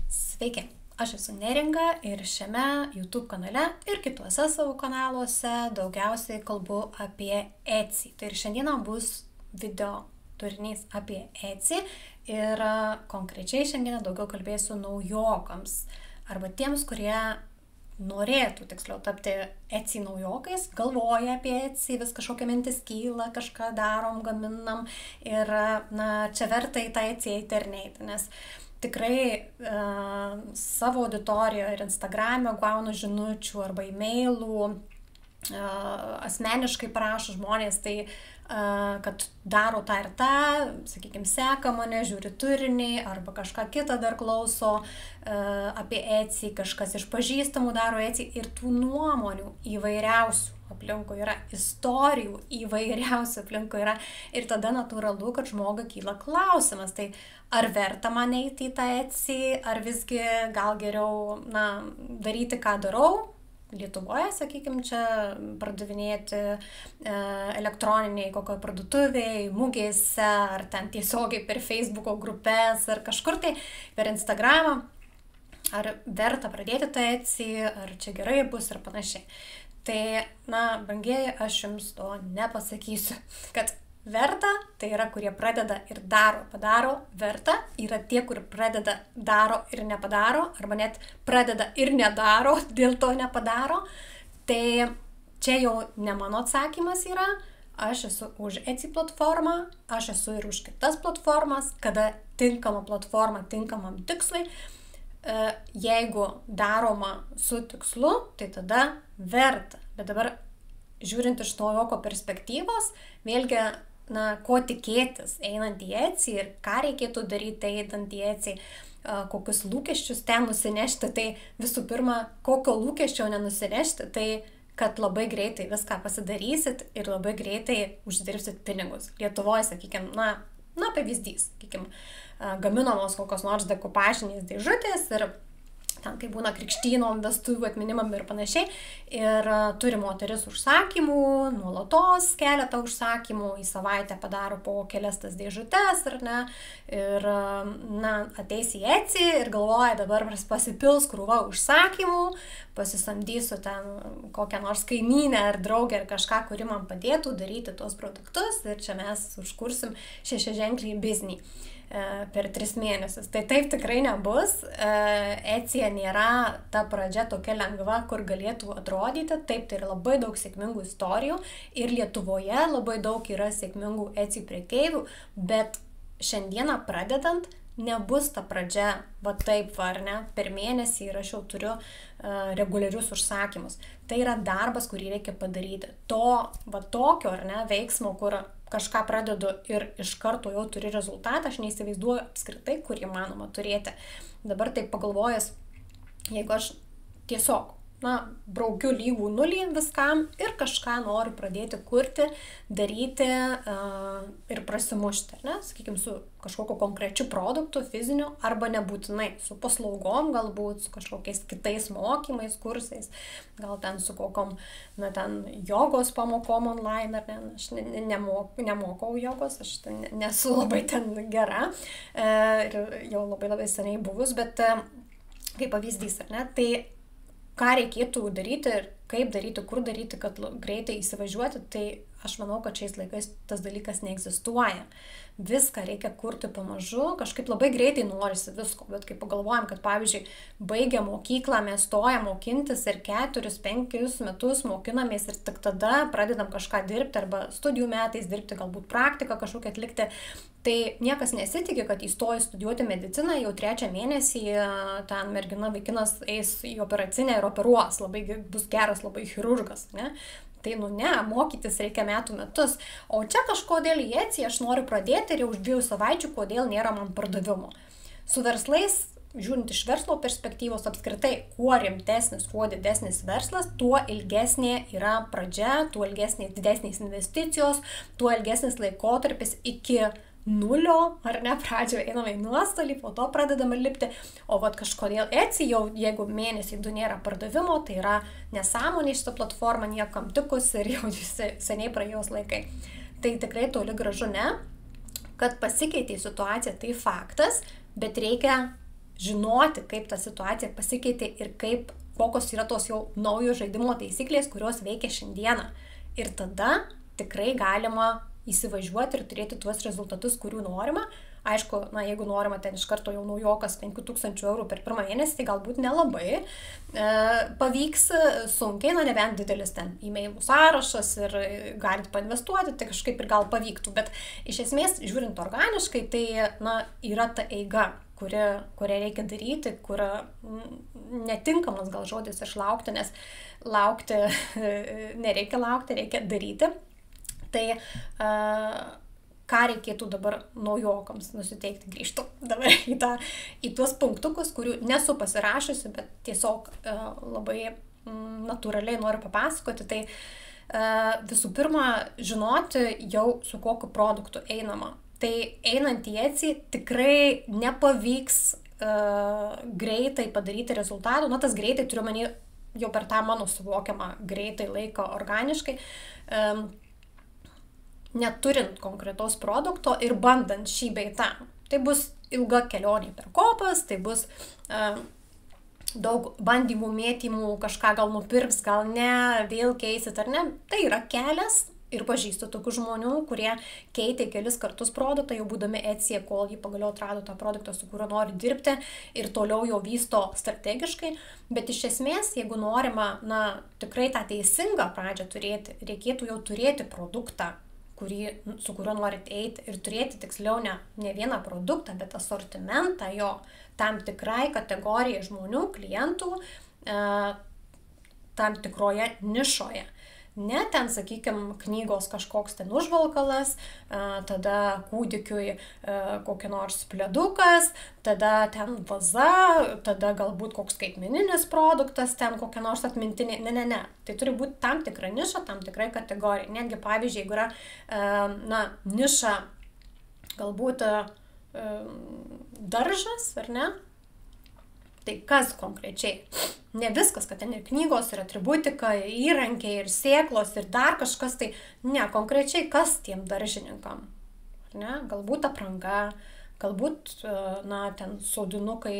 Sveiki, aš esu Neringa ir šiame YouTube kanale ir kituose savo kanaluose daugiausiai kalbu apie Etsy. Tai ir šiandieną bus video turinys apie Etsy ir konkrečiai šiandieną daugiau kalbėsiu naujokams arba tiems, kurie norėtų tiksliau tapti Etsy naujokais, galvoja apie Etsy, vis kažkokia mintis kyla, kažką darom, gaminam ir čia verta į tą Etsy eiti ar neiti, nes tikrai savo auditorijoje ir Instagrame gaunu žinučių arba e-mailų, asmeniškai prašo žmonės, tai kad daro tą ir tą, sakykime, seka mane, žiūri turinį arba kažką kitą dar klauso apie Etsy, kažkas iš pažįstamų daro Etsy ir tų nuomonių įvairiausių aplinkui yra, istorijų įvairiausių aplinkui yra ir tada natūralu, kad žmogui kyla klausimas, tai ar verta man eiti į tą Etsy, ar visgi gal geriau daryti, ką darau, Lietuvoje, sakykime, čia pardavinėti elektroniniai kokio parduotuvėje, mugėse, ar ten tiesiogiai per Facebooko grupės, ar kažkur tai per Instagramą, ar verta pradėti tą Etsy, ar čia gerai bus ir panašiai. Tai, brangieji, aš jums to nepasakysiu, kad verta, tai yra, kurie pradeda ir padaro, verta, yra tie, kur pradeda, daro ir nepadaro, arba net pradeda ir nedaro, dėl to nepadaro. Tai čia jau ne mano atsakymas yra, aš esu už Etsy platformą, aš esu ir už kitas platformas, kada tinkama platforma tinkamam tikslui, jeigu daroma su tikslu, tai tada verta. Bet dabar, žiūrint iš naujoko perspektyvos, vėlgi, ko tikėtis einant į Etsy ir ką reikėtų daryti einant į Etsy, kokius lūkesčius ten nusinešti, tai visų pirma, kokio lūkesčio nenusinešti, tai kad labai greitai viską pasidarysit ir labai greitai uždirbsit pinigus. Lietuvoje, sakykime, pavyzdys, sakykime, gaminamos kokios nors dekupažinės dėžutės ir ten, kai būna krikštynom, vestuvių atminimam ir panašiai. Ir turi moteris užsakymų, nuolatos keletą užsakymų, į savaitę padaro po kelias tas dėžutes, ar ne. Ir, ateis į Etsy ir galvoja, dabar pasipils krūva užsakymų, pasisamdysiu ten kokią nors kaimynę ar draugę ar kažką, kuri man padėtų daryti tuos produktus ir čia mes užkursim šešiaženklį biznį per 3 mėnesius. Tai taip tikrai nebus. Etsy nėra ta pradžia tokia lengva, kur galėtų atrodyti. Taip, tai yra labai daug sėkmingų istorijų ir Lietuvoje labai daug yra sėkmingų Etsy prekeivių, bet šiandieną pradedant nebus ta pradžia, ar ne, per mėnesį ir aš jau turiu reguliarius užsakymus. Tai yra darbas, kurį reikia padaryti. Tokio, ar ne, veiksmo, kur kažką pradedu ir iš karto jau turi rezultatą, aš neįsivaizduoju apskritai, kur įmanoma turėti. Dabar taip pagalvojęs, jeigu aš tiesiog, braukiu lygų nulį viskam ir kažką noriu pradėti kurti, daryti ir prasimušti, ne? Sakykime, su kažkokiu konkrečiu produktu, fiziniu, arba nebūtinai, su paslaugom galbūt, su kažkokiais kitais mokymais, kursais, gal ten su kokiom, ten jogos pamokom online, ar ne, aš nemokau jogos, aš nesu labai ten gera ir jau labai seniai buvus, bet kaip pavyzdys, ar ne, tai ką reikėtų daryti ir kaip daryti, kur daryti, kad greitai įsivažiuoti, tai aš manau, kad šiais laikais tas dalykas neegzistuoja. Viską reikia kurti pamažu, kažkaip labai greitai norisi visko, bet kai pagalvojam, kad pavyzdžiui, baigę mokyklą, mes stojam mokintis ir 4-5 metus mokinamės ir tik tada pradedam kažką dirbti arba studijų metais dirbti, galbūt praktiką kažkokią atlikti, tai niekas nesitikė, kad įstojus studijuoti mediciną jau 3 mėnesį ten mergina, vaikinas eis į operacinę ir operuos, bus geras labai chirurgas, ne? Tai ne, mokytis reikia metus, o čia kažkodėl į Etsy aš noriu pradėti ir jau už 2 savaičių, kodėl nėra man pardavimo. Su verslais, žiūrint iš verslo perspektyvos apskritai, kuo rimtesnis, kuo didesnis verslas, tuo ilgesnė yra pradžia, tuo didesnės investicijos, tuo ilgesnis laikotarpis iki nulio, ar ne, pradžioje einame į nuostolį, po to pradedame lipti, o kažkodėl Etsy jau, jeigu mėnesį 2 nėra pardavimo, tai yra nesąmonė šitą platformą niekam tikus ir jau seniai praėjus laikai. Tai tikrai toli gražu ne, kad pasikeitė situacija, tai faktas, bet reikia žinoti, kaip ta situacija pasikeitė ir kokios yra tos jau naujos žaidimo taisyklės, kurios veikia šiandieną. Ir tada tikrai galima įsivažiuoti ir turėti tuos rezultatus, kurių norima. Aišku, jeigu norima ten iš karto jau naujokas 5000 eurų per pirmą mėnesį, tai galbūt nelabai pavyks sunkiai, nebent didelis ten e-mailų sąrašas ir galit painvestuoti, tai kažkaip ir gal pavyktų. Bet iš esmės, žiūrint organiškai, tai yra ta eiga, kurią reikia daryti, kur netinkamas gal žodis išlaukti, nes laukti nereikia laukti, reikia daryti. Tai ką reikėtų dabar naujokams nusiteikti, grįžtu dabar į tuos punktukus, kurių nesu pasirašusi, bet tiesiog labai natūraliai noriu papasakoti. Tai visų pirma, žinoti jau su kokiu produktu einama. Tai einant į Etsy tikrai nepavyks greitai padaryti rezultatų. Tas greitai turiu manį jau per tą mano suvokiamą greitai laiką organiškai. Neturint konkretaus produkto ir bandant šį bei tą. Tai bus ilga kelionė per kopas, tai bus daug bandymų, mėtymų, kažką gal nupirks, gal ne, vėl keisit ar ne. Tai yra kelias ir pažįstu tokių žmonių, kurie keitė kelis kartus produktą, jau būdami Etsy, kol jį pagaliau atrado tą produktą, su kuriuo nori dirbti ir toliau jau vysto strategiškai. Bet iš esmės, jeigu norima, tikrai tą teisingą pradžią turėti, reikėtų jau turėti produktą, su kuriuo norit eiti ir turėti tiksliau ne vieną produktą, bet asortimentą jo tam tikrai kategorijai žmonių, klientų, tam tikroje nišoje. Ne ten, sakykime, knygos kažkoks ten užvalkalas, tada kūdikiui kokia nors pledukas, tada ten vaza, tada galbūt koks skaitmeninis produktas, ten kokia nors atmintinė. Ne. Tai turi būti tam tikra niša, tam tikrai kategorija. Netgi, pavyzdžiui, jeigu yra niša galbūt daržas, ar ne? Tai kas konkrečiai? Ne viskas, kad ten ir knygos, ir atributika, ir įrankiai, ir sėklos, ir dar kažkas, tai ne, konkrečiai kas tiem daržininkam. Ne? Galbūt apranga, galbūt ten sodinukai,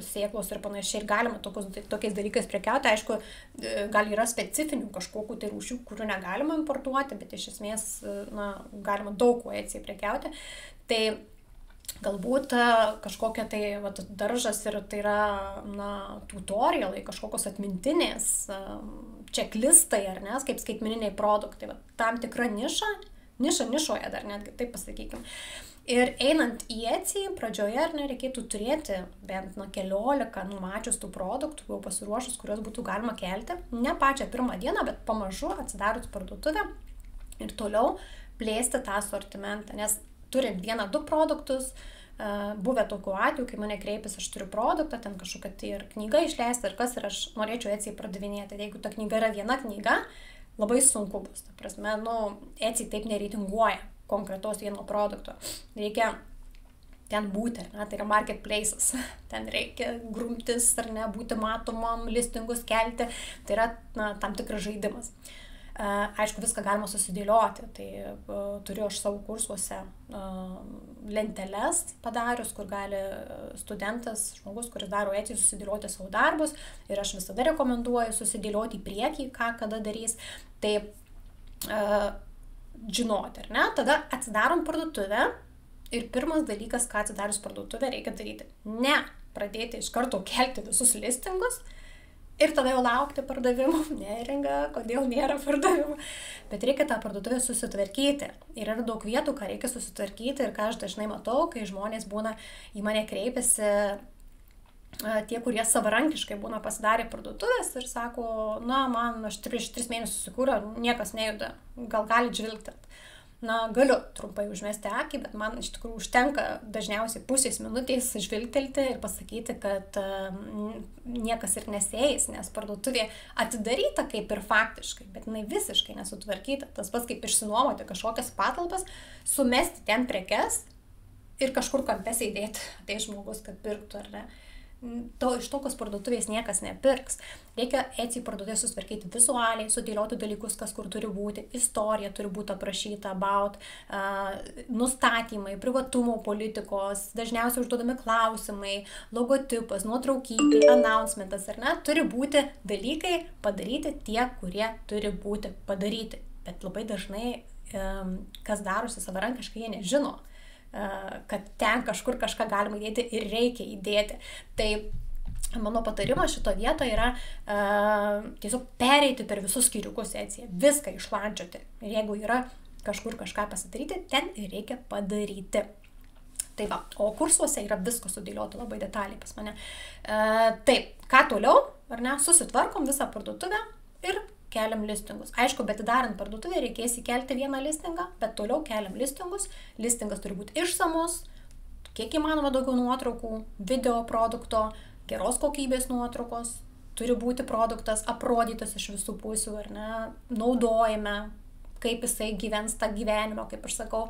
sėklos ir panašiai. Ir galima tokiais dalykais prekiauti. Aišku, gal yra specifinių kažkokių tai rūšių, kurių negalima importuoti, bet iš esmės galima daug kuo Etsy prekiauti. Tai galbūt kažkokia tai daržas ir tai yra tutorialai, kažkokios atmintinės, čeklistai, ar ne, kaip skaitmeniniai produktai. Tam tikra niša nišoje dar netgi, taip pasakykim. Ir einant į Etsy, pradžioje ar ne, reikėtų turėti bent 14 numačius tų produktų, jau pasiruošus, kuriuos būtų galima kelti. Ne pačią pirmą dieną, bet pamažu atsidarius parduotuvę ir toliau plėsti tą asortimentą. Nes turint 1-2 produktus, buvę tokių atvejų, kai mane kreipėsi, aš turiu produktą, ten kažkokia tai ir knyga išleista ir kas, ir aš norėčiau Etsy pradavinėti. Jeigu ta knyga yra viena knyga, labai sunku bus. Ta prasme, Etsy taip nereitinguoja konkretos vieno produkto. Reikia ten būti, tai yra marketplaces. Ten reikia grumtis, ar ne, būti matomam, listingus kelti. Tai yra tam tikras žaidimas. Aišku, viską galima susidėlioti, tai turiu aš savo kursuose lenteles padarius, kur gali studentas, žmogus, kuris daro Etsy, susidėlioti savo darbus ir aš visada rekomenduoju susidėlioti į priekį, ką kada darys. Tai žinoti, ar ne? Tada atsidarom parduotuvę ir pirmas dalykas, ką atsidarius parduotuvę reikia daryti. Ne pradėti iš karto kelti visus listingus, ir tada jau laukti pardavimų, neringa, kodėl nėra pardavimų. Bet reikia tą parduotuvę susitvarkyti. Ir yra daug vietų, ką reikia susitvarkyti ir ką aš dažnai matau, kai žmonės būna į mane kreipiasi, tie, kurie savarankiškai būna pasidarę parduotuvės ir sako, aš 3 mėnesius susikūriau, niekas nejuda, gal galit žvilgtelt. Galiu trumpai užmesti akį, bet man iš tikrųjų užtenka dažniausiai pusės minutės žvilgtelti ir pasakyti, kad niekas ir nesieis, nes parduotuvė atidaryta kaip ir faktiškai, bet jinai visiškai nesutvarkyta. Tas pats kaip išsinuomoti kažkokias patalpas, sumesti ten prekes ir kažkur kampe sėdėti, tai žmogus, kad pirktų ar ne. iš tokios parduotuvės niekas nepirks. Reikia Etsy parduotuvėje susitvarkyti vizualiai, sudėlioti dalykus, kas kur turi būti, istorija turi būti aprašyta, nustatymai, privatumo politikos, dažniausiai užduodami klausimai, logotipas, nuotraukytė, announcementas, ar ne, turi būti dalykai padaryti tie, kurie turi būti padaryti. Bet labai dažnai, kas darosi savarankiškai, jie nežino, kad ten kažkur kažką galima įdėti ir reikia įdėti. Tai mano patarimas šito vietoje yra tiesiog pereiti per visus skyriukus Etsyje, viską išlandžioti. Ir jeigu yra kažkur kažką pasidaryti, ten ir reikia padaryti. Tai va, o kursuose yra visko sudėliota labai detaliai pas mane. Taip, ką toliau, ar ne, susitvarkom visą parduotuvę ir keliam listingus. Aišku, bet darant parduotuvę reikės įkelti vieną listingą, bet toliau keliam listingus. Listingas turi būti išsamus, kiek įmanoma daugiau nuotraukų, video produkto, geros kokybės nuotraukos, turi būti produktas aprodytas iš visų pusių, ar ne, naudojame, kaip jisai gyvens tą gyvenimą, kaip aš sakau.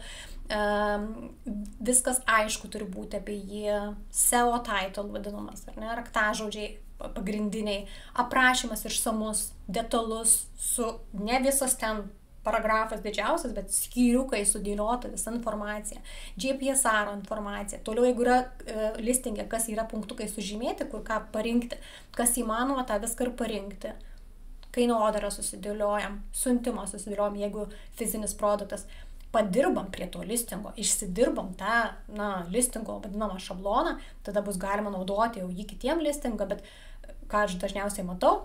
Viskas aišku turi būti apie jį, SEO title vadinamas, ar ne, raktažodžiai pagrindiniai, aprašymas išsamus, detalus, su ne visas ten paragrafas didžiausias, bet skyriukai sudėliota visa informacija, GPSR informacija. Toliau, jeigu yra listingė, kas yra punktukai sužymėti, kur ką parinkti, kas įmanoma, tą viską ir parinkti. Kainodarą susidėliojam, siuntimą susidėliojam, jeigu fizinis produktas. Padirbam prie to listingo, išsidirbam tą listingo vadinamą šabloną, tada bus galima naudoti jau jį kitiem listingą, bet ką aš dažniausiai matau,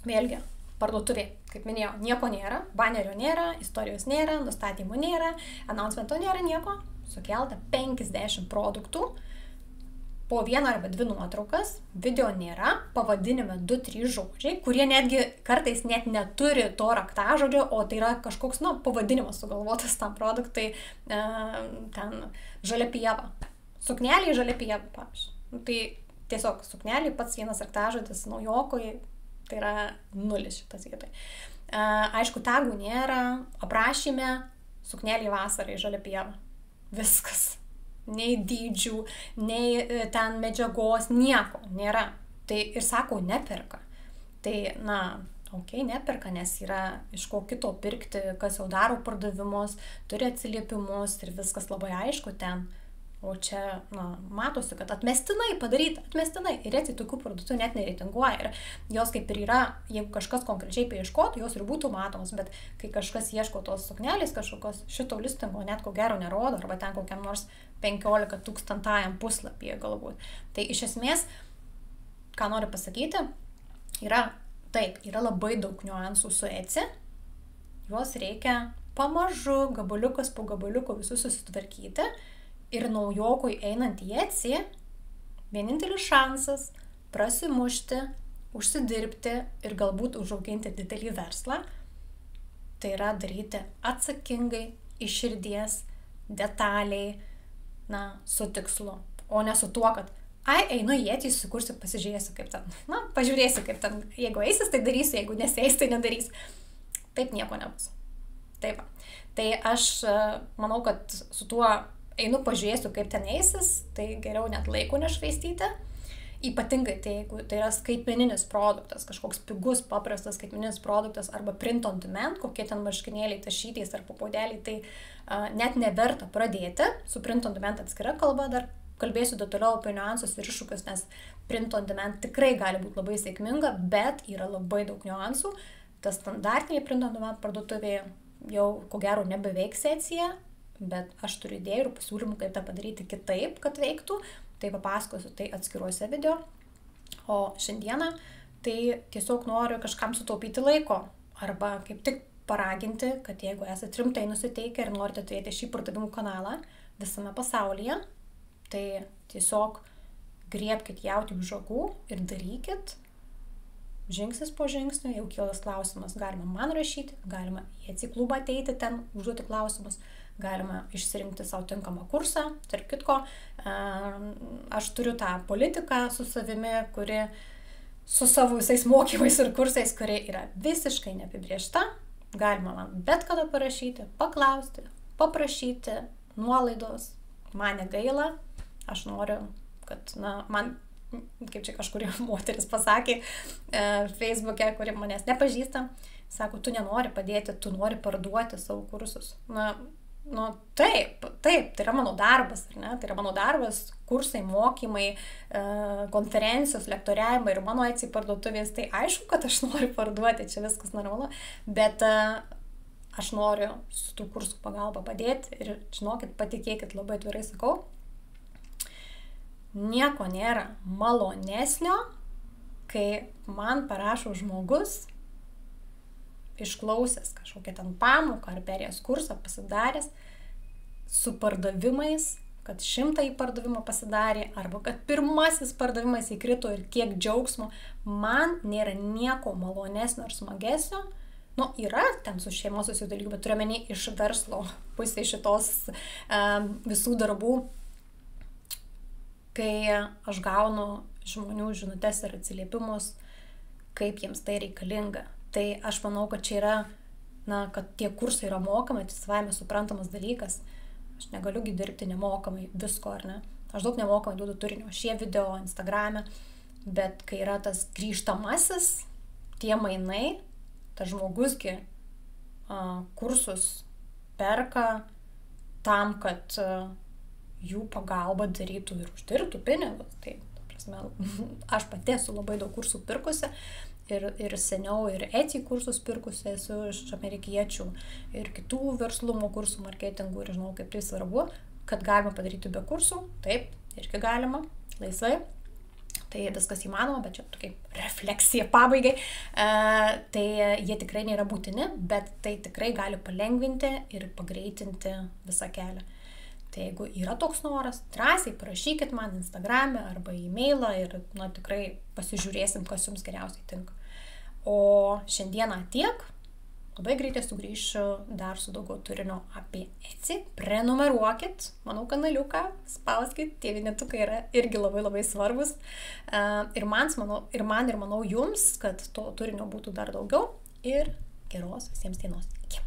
vėlgi, parduotuvė, kaip minėjau, nieko nėra, banerio nėra, istorijos nėra, nustatymų nėra, announcemento nėra, nieko, sukelta 50 produktų, po vieną arba dvi nuotraukas, video nėra, pavadinime 2-3 žodžiai, kurie netgi kartais net neturi to raktažodžio, o tai yra kažkoks, pavadinimas sugalvotas tam produktui, ten žalia pieva, suknelė žalia pieva, pavyzdžiui. Tai tiesiog suknelė pats vienas raktažodis naujokui, tai yra 0 šitas vietoj. Aišku, tagų nėra, aprašyme, suknelė vasarai žalia pieva, viskas. Nei dydžių, nei ten medžiagos, nieko nėra. Tai ir sako, neperka. Tai, neperka, nes yra iš ko kito pirkti, kas jau daro pardavimus, turi atsiliepimus ir viskas labai aišku ten. O čia, matosi, kad atmestinai padaryta, atmestinai. Ir Etsy tokių produktų net nereitinguoja. Ir jos kaip ir yra, jeigu kažkas konkrečiai paieškotų, jos ir būtų matomos, bet kai kažkas ieško tos suknelės kažkokios, šito listingo net ko gero nerodo, arba ten kokiam nors 15 000 puslapyje galbūt. Tai iš esmės, ką noriu pasakyti, yra labai daug niuansų su Etsy. Juos reikia pamažu, gabaliukas po gabaliuko visus susitvarkyti. Ir naujokui einant į Etsy, vienintelis šansas prasimušti, užsidirbti ir galbūt užauginti didelį verslą, tai yra daryti atsakingai, iš širdies, detaliai, su tikslu. O ne su tuo, kad einu į Etsy, susikursiu, pasižiūrėsiu kaip ten. Pažiūrėsiu kaip ten. Jeigu eisis, tai darysiu, jeigu nesieis, tai nedarys. Taip nieko nebus. Taip. Tai aš manau, kad su tuo einu pažiūrėsiu, kaip ten eisis, tai geriau net laiko nešvaistyti. Ypatingai tai, jeigu tai yra skaitmeninis produktas, kažkoks pigus, paprastas skaitmeninis produktas arba print on demand, kokie ten marškinėliai, tašytės ar papodeliai, tai net neverta pradėti. Su print on demand atskira kalba, dar kalbėsiu detaliau apie niuansus ir iššūkius, nes print on demand tikrai gali būti labai sėkminga, bet yra labai daug niuansų. Tas standartiniai print on demand parduotuvėje jau ko gero nebeveiks Etsyje, bet aš turiu idėjų ir pasiūlymų, kaip tą padaryti kitaip, kad veiktų. Tai papasakosiu tai atskiruose video. O šiandieną tai tiesiog noriu kažkam sutaupyti laiko arba kaip tik paraginti, kad jeigu esate rimtai nusiteikę ir norite turėti šį pardavimų kanalą visame pasaulyje, tai tiesiog griebkit jautį už žagų ir darykit žingsnis po žingsnio. Jau kilas klausimas, galima man rašyti, galima į Etsy klubą ateiti, ten užduoti klausimus. Galima išsirinkti savo tinkamą kursą, tarp kitko. Aš turiu tą politiką su savimi, kuri su savo visais mokymais ir kursais, kuri yra visiškai neapibrėžta. Galima man bet kada parašyti, paklausti, paprašyti nuolaidos. Man negaila. Aš noriu, kad man kaip čia kažkuri moteris pasakė Facebook'e, kuri manęs nepažįsta, sako, tu nenori padėti, tu nori parduoti savo kursus. Nu, taip, tai yra mano darbas, ar ne? Tai yra mano darbas, kursai, mokymai, konferencijos, lektoriavimai ir mano Etsy parduotuvės. Tai aišku, kad aš noriu parduoti, čia viskas normalu, bet aš noriu su tų kursų pagalba padėti ir žinokit, patikėkit, labai atvirai sakau, nieko nėra malonesnio, kai man parašo žmogus, išklausęs kažkokią ten pamoką ar perėjęs kursą pasidaręs su pardavimais, kad 100 pardavimą pasidarė arba kad pirmasis pardavimas įkrito ir kiek džiaugsmo, man nėra nieko malonesnio ar smagesnio. Nu, yra ten su šeimos susidalykų, bet turiuomenį iš verslo pusės šitos visų darbų, kai aš gaunu žmonių žinutes ir atsiliepimus, kaip jiems tai reikalinga. Tai aš manau, kad čia yra, kad tie kursai yra mokami, tai savaime suprantamas dalykas. Aš negaliu dirbti nemokamai visko, ar ne? Aš daug nemokamai duodu turinio, šie video, Instagrame, bet kai yra tas grįžtamasis, tie mainai, tas žmogusgi kursus perka tam, kad jų pagalba darytų ir uždirbtų pinigus. Tai, prasme, aš pati esu labai daug kursų pirkusi. Ir seniau ir Etsy kursus pirkusi esu iš amerikiečių ir kitų verslumo kursų, marketingų ir žinau, kaip tai svarbu, kad galima padaryti be kursų, taip, irgi galima, laisvai, tai viskas įmanoma, bet čia tokia refleksija pabaigai, tai jie tikrai nėra būtini, bet tai tikrai gali palengvinti ir pagreitinti visą kelią. Tai jeigu yra toks noras, drąsiai parašykit man Instagrame arba e-mailą ir tikrai pasižiūrėsim, kas jums geriausiai tinka. O šiandieną tiek. Labai greitai sugrįšiu dar su daugiau turinio apie Etsy. Prenumeruokit mano kanaliuką, spauskit, tie vienetukai yra irgi labai labai svarbus. Ir manau jums, kad to turinio būtų dar daugiau ir geros visiems dienos. Iki.